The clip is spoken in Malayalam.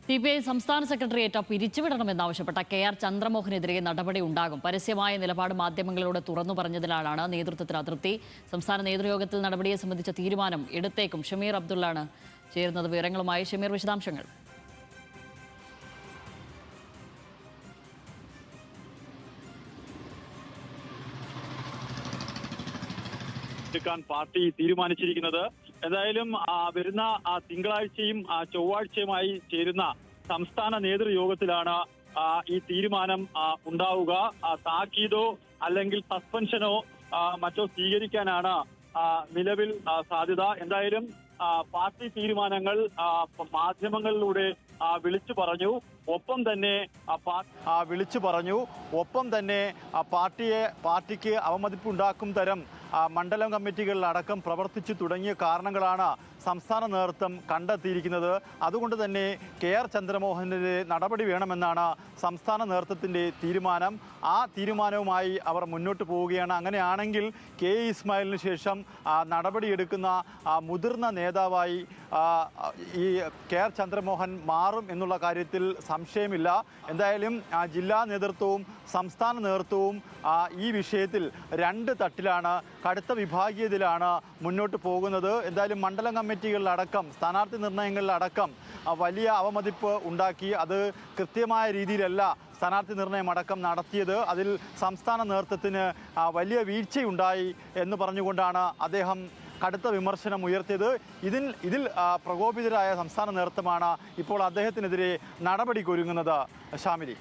CPI സംസ്ഥാന സെക്രട്ടേറിയറ്റ് പിരിച്ചുവിടണമെന്നാവശ്യപ്പെട്ട KR ചന്ദ്രമോഹനെതിരെ നടപടി ഉണ്ടാകും. പരസ്യമായ നിലപാട് മാധ്യമങ്ങളോട് തുറന്നു പറഞ്ഞതിനാലാണ് നേതൃത്വത്തിൽ അതൃപ്തി. സംസ്ഥാന നേതൃയോഗത്തിൽ നടപടിയെ സംബന്ധിച്ച തീരുമാനം എടുത്തേക്കും. ഷമീർ അബ്ദുള്ളാണ് ചേരുന്നത് വിവരങ്ങളുമായി. ഷമീർ, വിശദാംശങ്ങൾ. പാർട്ടി തീരുമാനിച്ചിരിക്കുന്നത് എന്തായാലും വരുന്ന തിങ്കളാഴ്ചയും ചൊവ്വാഴ്ചയുമായി ചേരുന്ന സംസ്ഥാന നേതൃയോഗത്തിലാണ് ഈ തീരുമാനം ഉണ്ടാവുക. താക്കീതോ അല്ലെങ്കിൽ സസ്പെൻഷനോ മറ്റോ സ്വീകരിക്കാനാണ് നിലവിൽ സാധ്യത. എന്തായാലും പാർട്ടി തീരുമാനങ്ങൾ മാധ്യമങ്ങളിലൂടെ വിളിച്ചു പറഞ്ഞു. ഒപ്പം തന്നെ പാർട്ടിക്ക് അവമതിപ്പുണ്ടാക്കും തരം മണ്ഡലം കമ്മിറ്റികളിലടക്കം പ്രവർത്തിച്ചു തുടങ്ങിയ കാരണങ്ങളാണ് സംസ്ഥാന നേതൃത്വം കണ്ടെത്തിയിരിക്കുന്നത്. അതുകൊണ്ട് തന്നെ KR ചന്ദ്രമോഹനെതിരെ നടപടി വേണമെന്നാണ് സംസ്ഥാന നേതൃത്വത്തിൻ്റെ തീരുമാനം. ആ തീരുമാനവുമായി അവർ മുന്നോട്ട് പോവുകയാണ്. അങ്ങനെയാണെങ്കിൽ KE ഇസ്മായിലിന് ശേഷം നടപടിയെടുക്കുന്ന മുതിർന്ന നേതാവായി ഈ KR ചന്ദ്രമോഹൻ മാറും എന്നുള്ള കാര്യത്തിൽ സംശയമില്ല. എന്തായാലും ജില്ലാ നേതൃത്വവും സംസ്ഥാന നേതൃത്വവും ഈ വിഷയത്തിൽ രണ്ട് തട്ടിലാണ്, കടുത്ത വിഭാഗീയതയിലാണ് മുന്നോട്ട് പോകുന്നത്. എന്തായാലും മണ്ഡലം കമ്മിറ്റികളിലടക്കം സ്ഥാനാർത്ഥി നിർണയങ്ങളിലടക്കം വലിയ അവമതിപ്പ് ഉണ്ടാക്കി. അത് കൃത്യമായ രീതിയിലല്ല സ്ഥാനാർത്ഥി നിർണയം അടക്കം നടത്തിയത്. അതിൽ സംസ്ഥാന നേതൃത്വത്തിന് വലിയ വീഴ്ചയുണ്ടായി എന്ന് പറഞ്ഞുകൊണ്ടാണ് അദ്ദേഹം കടുത്ത വിമർശനം ഉയർത്തിയത്. ഇതിൽ പ്രകോപിതരായ സംസ്ഥാന നേതൃത്വമാണ് ഇപ്പോൾ അദ്ദേഹത്തിനെതിരെ നടപടിക്കൊരുങ്ങുന്നത്. ഷാമിലി.